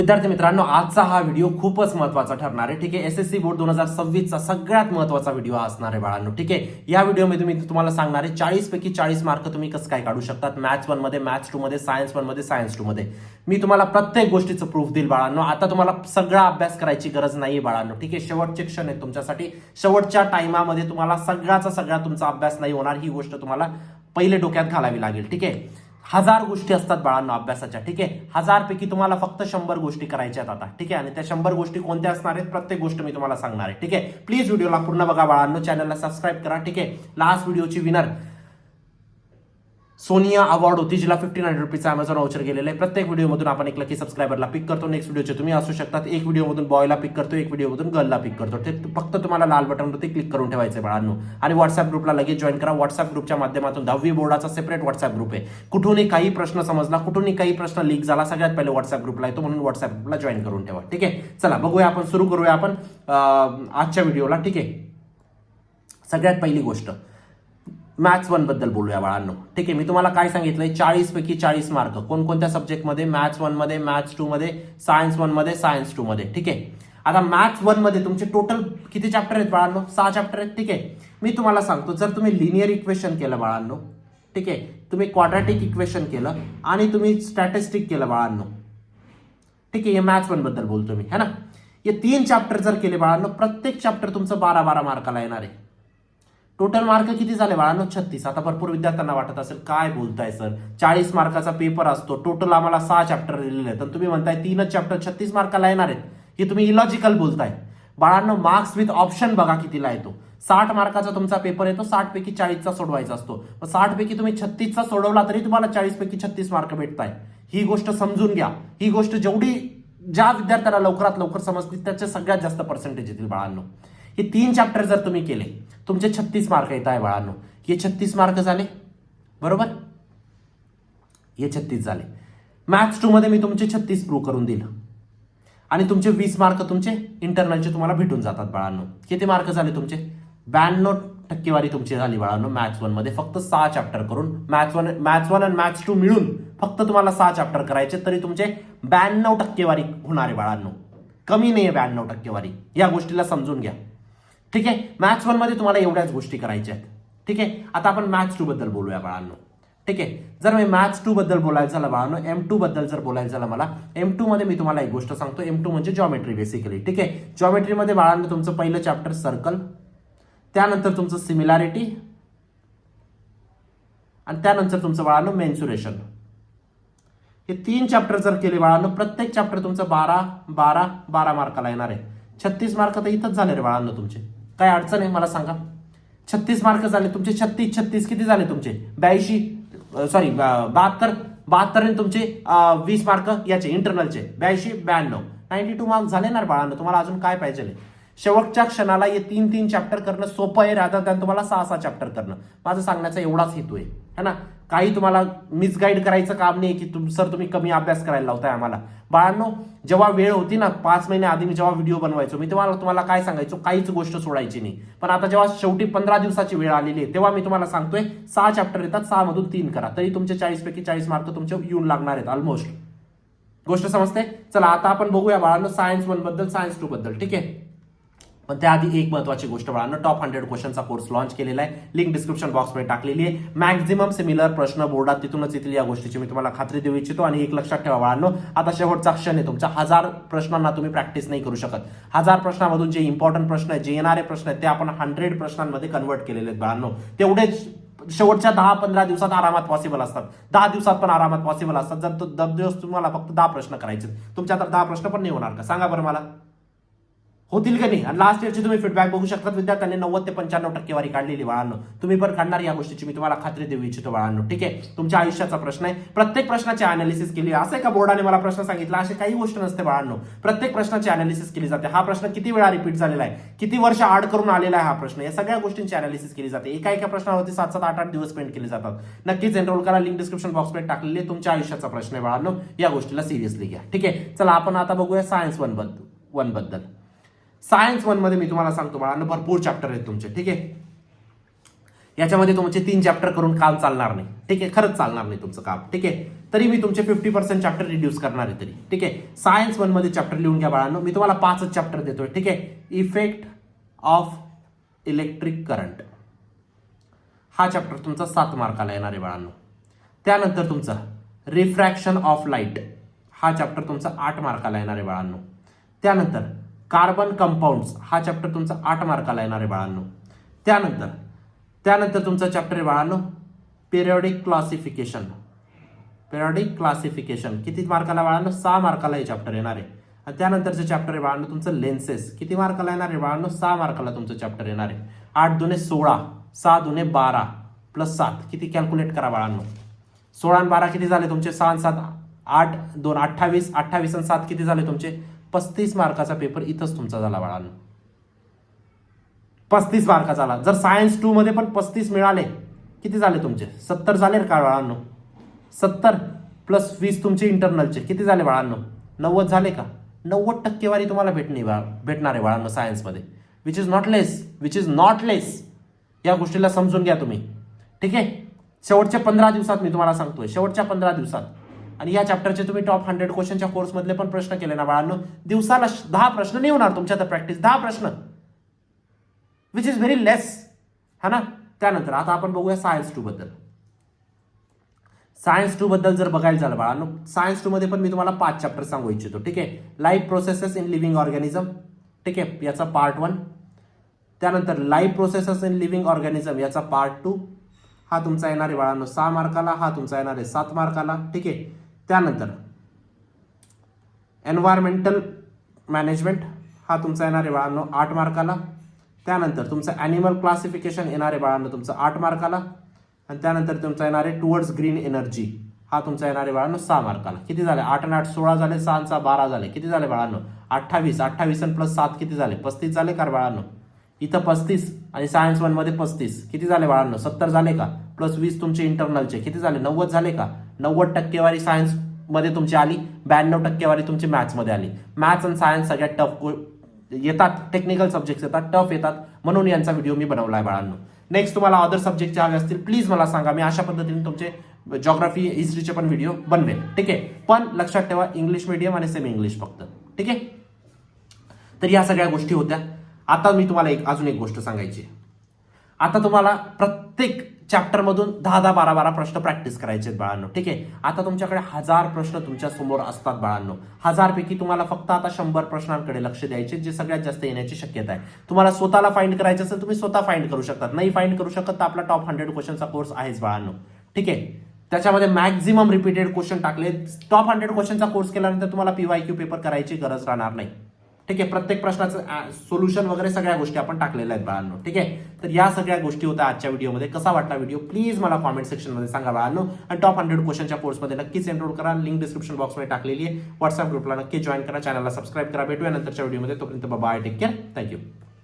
विद्यार्थी मित्रांनो, आजचा हा व्हिडिओ खूपच महत्त्वाचा ठरणार आहे. ठीक आहे, एसएससी बोर्ड 2026 चा सगळ्यात महत्त्वाचा व्हिडिओ असणार आहे बाळांनो. ठीक आहे, या व्हिडिओमध्ये मी तुम्हाला सांगणार आहे 40 पैकी 40 मार्क तुम्ही कसं काय काढू शकतात मॅथ्स 1 मध्ये, मॅथ्स 2 मध्ये, सायन्स 1 मध्ये, सायन्स 2 मध्ये. मी तुम्हाला प्रत्येक गोष्टीचं प्रूफ देईल बाळांनो. आता तुम्हाला सगळा अभ्यास करायची गरज नाहीये बाळांनो. ठीक आहे, शेवटचे क्षण आहेत तुमच्यासाठी. शेवटच्या टाइमामध्ये तुम्हाला सगळ्याचा सगळा तुमचा अभ्यास नाही होणार, ही गोष्ट तुम्हाला पहिले डोक्यात घालावी लागेल. ठीक आहे, 1000 गोष्टी असतात बाळांनो अभ्यासाच्या. ठीक आहे, 1000 पैकी तुम्हाला फक्त 100 गोष्टी करायच्या आहेत आता. ठीक आहे, आणि त्या 100 गोष्टी कोणत्या असणार आहेत प्रत्येक गोष्ट मी तुम्हाला सांगणार आहे. ठीक आहे, प्लीज व्हिडिओला पूर्ण बघा बाळांनो, चॅनलला सबस्क्राईब करा. ठीक आहे, लास्ट व्हिडिओची विनर सोनिया अवॉर्ड होती, जिला 1500 रुपीजचा अमेझॉन वाउचर गेलेलं आहे. प्रत्येक व्हिडिओमधून आपण एक लकी सबस्क्रायबरला पिक करतो. नेक्स्ट व्हिडिओचे तुम्ही असू शकतात. एक व्हिडिओमधून बॉयला पिक करतो, एक व्हिडिओमधून गर्लला पिक करतो. ते फक्त तुम्हाला लाल बटनवरती क्लिक करून ठेवायचे बाळांनो. आणि व्हॉट्सअप ग्रुपला लगेच जॉईन करा. व्हॉट्सअप ग्रुपच्या माध्यमातून 10वी बोर्डाचा सेपरेट व्हॉट्सअप ग्रुप आहे. कुठूनही काही प्रश्न समजला, कुठूनही काही प्रश्न लीक झाला, सगळ्यात पहिले व्हॉट्सअप ग्रुपला येतो, म्हणून व्हॉट्सअप ग्रुपला जॉईन करून ठेवा. ठीक आहे, चला बघूया आपण, सुरू करूया आपण आजच्या व्हिडिओला. ठीक आहे, सगळ्यात पहिली गोष्ट मॅथ्स 1 बद्दल बोलूया बाळांनो. ठीक आहे, मी तुम्हाला काय सांगितलंय, 40 पैकी 40 मार्क कोणकोणत्या सब्जेक्टमध्ये, मॅथ्स 1 मध्ये, मॅथ्स 2 मध्ये, सायन्स 1 मध्ये, सायन्स 2 मध्ये. ठीक आहे, आता मॅथ्स 1 मध्ये तुमचे टोटल किती चॅप्टर आहेत बाळांनो? 6 चॅप्टर आहेत. ठीक आहे, मी तुम्हाला सांगतो, जर तुम्ही लिनियर इक्वेशन केलं बाळांनो, ठीक आहे, तुम्ही क्वाड्रॅटिक इक्वेशन केलं आणि तुम्ही स्टॅटिस्टिक केलं बाळांनो, ठीक आहे, हे मॅथ्स 1 बद्दल बोलतो मी, है ना. हे 3 चॅप्टर जर केले बाळांनो, प्रत्येक चॅप्टर तुमचं 12-12 मार्काला येणार आहे. टोटल मार्क किती झाले बाळांनो? 36. आता भरपूर विद्यार्थ्यांना वाटत असेल, काय बोलताय सर, 40 मार्काचा पेपर असतो, टोटल आम्हाला 6 चॅप्टर दिलेले आहेत, तर तुम्ही म्हणताय 3च चॅप्टर 36 मार्काला येणार आहेत. हे तुम्ही इलॉजिकल बोलताय बाळांनो. मार्क्स विथ ऑप्शन बघा कितीला येतो. 60 मार्काचा तुमचा पेपर येतो, 60 पैकी 40चा सोडवायचा असतो. 60 पैकी तुम्ही 36चा सोडवला तरी तुम्हाला 40 पैकी 36 मार्क भेटताय. ही गोष्ट समजून घ्या. ही गोष्ट जेवढी ज्या विद्यार्थ्याला लवकरात लवकर समजतील त्याचे सगळ्यात जास्त पर्सेंटेज येतील बाळांनो. हे 3 चॅप्टर जर तुम्ही केले, तुमचे 36 मार्क येत आहे बाळांनो. हे 36 मार्क झाले, बरोबर, हे 36 झाले. मॅथ्स 2 मध्ये मी तुमचे 36 प्रूव्ह करून दिलं आणि तुमचे 20 मार्क तुमचे इंटरनलचे तुम्हाला भेटून जातात बाळांनो. किती मार्क झाले तुमचे? 92 टक्केवारी तुमची झाली बाळांनो मॅथ्स 1 मध्ये, फक्त 6 चॅप्टर करून. मॅथ्स 1 आणि मॅथ्स 2 मिळून फक्त तुम्हाला 6 चॅप्टर करायचे, तरी तुमचे 92 टक्केवारी होणार आहे बाळांनो. कमी नाही आहे 92 टक्केवारी, या गोष्टीला समजून घ्या. ठीक आहे, मॅथ्स 1 मध्ये तुम्हाला एवढ्याच गोष्टी करायच्या आहेत. ठीक आहे, आता आपण मॅथ्स 2 बद्दल बोलूया बाळांनो. ठीक आहे, जर मी मॅथ्स 2 बद्दल बोलायचं झालं बाळांनो, M2 बद्दल जर बोलायचं झालं मला, M2 मध्ये मी तुम्हाला एक गोष्ट सांगतो. M2 म्हणजे जॉमेट्री बेसिकली. ठीक आहे, जॉमेट्रीमध्ये बाळांनो तुमचं पहिलं चॅप्टर सर्कल, त्यानंतर तुमचं सिमिलॅरिटी, आणि त्यानंतर तुमचं बाळांनो मेन्सुरेशन. हे 3 चॅप्टर जर केले बाळांनो, प्रत्येक चॅप्टर तुमचं 12 मार्काला येणार आहे. 36 मार्क तर इथंच झाले रे बाळांनो तुमचे. काय अडचण आहे मला सांगा? 36 मार्क झाले तुमचे. 36 किती झाले तुमचे? 82 सॉरी 72 आणि तुमचे 20 मार्क याचे इंटरनलचे 82 92 92 मार्क झाले ना बाळांनो. तुम्हाला अजून काय पाहिजे? शेवटच्या क्षणाला हे 3 चॅप्टर करणं सोपं आहे, रादर दॅन तुम्हाला 6 चॅप्टर करणं. माझं सांगण्याचा एवढाच हेतू आहे, है ना. काही तुम्हाला मिसगाईड करायचं काम नाही की सर तुम्ही कमी अभ्यास करायला लावताय आम्हाला. बाळांनो, जेव्हा वेळ होती ना, 5 महिने आधी मी जेव्हा व्हिडिओ बनवायचो, मी तुम्हाला काय सांगायचो, काहीच गोष्ट सोडायची नाही. पण आता जेव्हा शेवटी 15 दिवसाची वेळ आलेली आहे, तेव्हा मी तुम्हाला सांगतोय 6 चॅप्टर येतात, 6 मधून 3 करा, तरी तुमचे 40 पैकी 40 मार्क तुमचे येऊन लागणार आहेत ऑलमोस्ट. गोष्ट समजते? चला आता आपण बघूया बाळांनो सायन्स 1 बद्दल, सायन्स 2 बद्दल. ठीक आहे, पण त्याआधी एक महत्वाची गोष्ट बाळांनो, टॉप 100 क्वेश्चनचा कोर्स लॉन्च केलेला आहे. लिंक डिस्क्रिप्शन बॉक्समध्ये टाकलेली आहे. मॅक्झिमम सिमिलर प्रश्न बोर्डात तिथूनच येतील, या गोष्टीची मी तुम्हाला खात्री देऊ इच्छितो. आणि एक लक्षात ठेवा बाळांनो, आता शेवटचा क्षण आहे तुमच्या. 1000 प्रश्नांना तुम्ही प्रॅक्टिस नाही करू शकत. 1000 प्रश्नांमधून जे इम्पॉर्टंट प्रश्न आहेत, जे येणारे प्रश्न आहेत, ते आपण 100 प्रश्नांमध्ये कन्वर्ट केलेले आहेत बाळांनो. तेवढेच शेवटच्या 10-15 दिवसात आरामात पॉसिबल असतात. 10 दिवसात पण आरामात पॉसिबल असतात, जर तो 10 दिवस तुम्हाला फक्त 10 प्रश्न करायचे. तुमच्या तर 10 प्रश्न पण नाही होणार का? सांगा बरं मला, होतील का नाही? आणि लास्ट इयरची तुम्ही फीडबॅक बघू शकता, विद्यार्थ्यांनी 90 ते 95 टक्केवारी काढलेली बाळांनो. तुम्ही पण काढणार, या गोष्टीची मी तुम्हाला खात्री देऊ इच्छितो बाळांनो. ठीक आहे, तुमच्या आयुष्याचा प्रश्न आहे. प्रत्येक प्रश्नाची अनालिसिस केली. असं आहे का बोर्डाने मला प्रश्न सांगितला, अशी काही गोष्ट नसते बाळांनो. प्रत्येक प्रश्नाची अनालिसिस केली जाते. हा प्रश्न किती वेळा रिपीट झालेला आहे, किती वर्ष आड करून आलेला आहे हा प्रश्न, या सगळ्या गोष्टींची अनालिसिस केली जाते. एका प्रश्नावरती 7-7 8-8 दिवस स्पेंड केले जातात. नक्कीच एनरोल करा, लिंक डिस्क्रिप्शन बॉक्समध्ये टाकलेली आहे. तुमच्या आयुष्याचा प्रश्न आहे बाळांनो, या गोष्टीला सिरियसली घ्या. ठीक आहे, चला आपण आता बघूया सायन्स 1 बद्दल. सायन्स 1 मध्ये मी तुम्हाला सांगतो बाळांनो, भरपूर चॅप्टर आहेत तुमचे. ठीक आहे, याच्यामध्ये तुमचे 3 चॅप्टर करून काम चालणार नाही, ठीक आहे, खरंच चालणार नाही तुमचं काम, ठीक आहे. तरी मी तुमचे 50% चॅप्टर रिड्यूस करणार आहे तरी, ठीक आहे. सायन्स 1 मध्ये चॅप्टर लिहून घ्या बाळांनो, मी तुम्हाला 5 चॅप्टर देतोय, ठीक आहे. इफेक्ट ऑफ इलेक्ट्रिक करंट हा चॅप्टर तुमचा 7 मार्काला येणार आहे बाळांनो. त्यानंतर तुमचा रिफ्रॅक्शन ऑफ लाईट हा चॅप्टर तुमचा 8 मार्काला येणार आहे बाळांनो. त्यानंतर कार्बन कंपाऊंड्स हा चॅप्टर तुमचा 8 मार्काला येणार आहे बाळांनो. त्यानंतर तुमचा चॅप्टर आहे बाळांनो पिरियडिक क्लासिफिकेशन. पिरियडिक क्लासिफिकेशन किती मार्काला बाळांनो? 6 मार्काला हे चॅप्टर येणार आहे. आणि त्यानंतरचं चॅप्टर आहे बाळांनो तुमचं लेन्सेस. किती मार्काला येणार आहे बाळांनो? 6 मार्काला तुमचं चॅप्टर येणार आहे. 8 दुने 16, 6 दुने 12 प्लस 7 किती कॅल्क्युलेट करा बाळांनो. 16 आणि 12 किती झाले तुमचे? 6 आणि 7 8, 2 28, 28 आणि 7 किती झाले तुमचे? 35 मार्काचा पेपर इथंच तुमचा झाला बाळांनो. 35 मार्काचा झाला. जर सायन्स 2 मध्ये पण 35 मिळाले किती झाले तुमचे? 70 झाले का बाळांनो? 70 प्लस 20 तुमचे इंटरनलचे किती झाले बाळांनो? 90 झाले का? 90 टक्केवारी तुम्हाला भेटणार आहे बाळांनो सायन्समध्ये, विच इज नॉट लेस. या गोष्टीला समजून घ्या तुम्ही, ठीक आहे. शेवटच्या 15 दिवसात मी तुम्हाला सांगतोय, शेवटच्या 15 दिवसात. आणि या चॅप्टरचे तुम्ही टॉप 100 क्वेश्चनच्या कोर्समधले पण प्रश्न केले ना बाळांनो, दिवसाला 10 प्रश्न नाही होणार तुमच्या तर प्रॅक्टिस, 10 प्रश्न, विच इज व्हेरी लेस, हा ना. त्यानंतर आता आपण बघूया सायन्स 2 बद्दल. सायन्स 2 बद्दल जर बघायला झालं बाळांनो, सायन्स 2 मध्ये पण मी तुम्हाला 5 चॅप्टर सांगू इच्छितो, ठीक आहे. Life processes in living organism, ठीक आहे, याचा पार्ट 1. त्यानंतर life processes in living organism याचा पार्ट 2 हा तुमचा येणार आहे बाळांनो 6 मार्काला, हा तुमचा येणार आहे 7 मार्काला, ठीक आहे. त्यानंतर एन्व्हायरमेंटल मॅनेजमेंट हा तुमचा येणार आहे बाळांनो 8 मार्काला. त्यानंतर तुमचं ॲनिमल क्लासिफिकेशन येणार आहे बाळांनो तुमचं 8 मार्काला. आणि त्यानंतर तुमचा येणार आहे टुवर्ड्स ग्रीन एनर्जी हा तुमचा येणार आहे बाळांनो 6 मार्काला. किती झाले? 8 आणि 8 16 झाले, 6 आणि 6 12 झाले, किती झाले बाळांनो? 28. 28 आणि प्लस 7 किती झाले? 35 झाले का बाळांनो? इथं 35 आणि सायन्स 1 मध्ये 35 किती झाले बाळांनो? 70 झाले का? प्लस 20 तुमचे इंटरनलचे किती झाले? 90 झाले का? 90 टक्केवारी सायन्स मध्ये तुमची आली, 92 टक्केवारी तुमची मॅथ्स मध्ये आली. मॅथ्स आणि सायन्स सगळ्यात टफ येतात, टेक्निकल सब्जेक्ट्स येतात, टफ येतात, म्हणून यांचा व्हिडिओ मी बनवला आहे बाळांनो. नेक्स्ट तुम्हाला अदर सब्जेक्टचे हवे असतील प्लीज मला सांगा, मी अशा पद्धतीने तुमचे जॉग्राफी हिस्ट्रीचे पण व्हिडिओ बनवेल, ठीक आहे. पण लक्षात ठेवा इंग्लिश मीडियम आणि सेमी इंग्लिश फक्त, ठीक आहे. तर या सगळ्या गोष्टी होत्या. आता मी तुम्हाला अजून एक गोष्ट सांगायची. आता तुम्हाला प्रत्येक चॅप्टर मधून 10-10, 12-12 प्रश्न प्रॅक्टिस करायचे आहेत बाळांनो, ठीक आहे. आता तुमच्याकडे 1000 प्रश्न तुमच्या समोर असतात बाळांनो. 1000 पैकी तुम्हाला फक्त आता 100 प्रश्नांकडे लक्ष द्यायचे जे सगळ्यात जास्त येण्याची शक्यता आहे. तुम्हाला स्वतःला फाइंड करायचं असेल तुम्ही स्वतः फाइंड करू शकतात, नाही फाइंड करू शकत तर आपला टॉप 100 क्वेश्चनचा कोर्स आहेच बाळांनो, ठीक आहे. त्याच्यामध्ये मॅक्झिमम रिपीटेड क्वेश्चन टाकले. टॉप 100 क्वेश्चनचा कोर्स केल्यानंतर तुम्हाला PYQ पेपर करायची गरज राहणार नाही, ठीक आहे. प्रत्येक प्रश्नाचं सोल्युशन वगैरे सगळ्या गोष्टी आपण टाकलेल्या आहेत बाळांनो, ठीक आहे. तर या सगळ्या गोष्टी होत्या आजच्या व्हिडिओमध्ये. कसा वाटला व्हिडिओ प्लीज मला कॉमेंट सेक्शनमध्ये सांगा बाळांनो. आणि टॉप 100 क्वेश्चनच्या कोर्समध्ये नक्कीच एनरोल करा, लिंक डिस्क्रिप्शन बॉक्समध्ये टाकलेली आहे. व्हॉट्सअप ग्रुपला नक्की जॉईन करा, चॅनलला सबस्क्राईब करा. भेटूया नंतरच्या व्हिडिओमध्ये, तोपर्यंत बाय, टेक केअर, थँक्यू.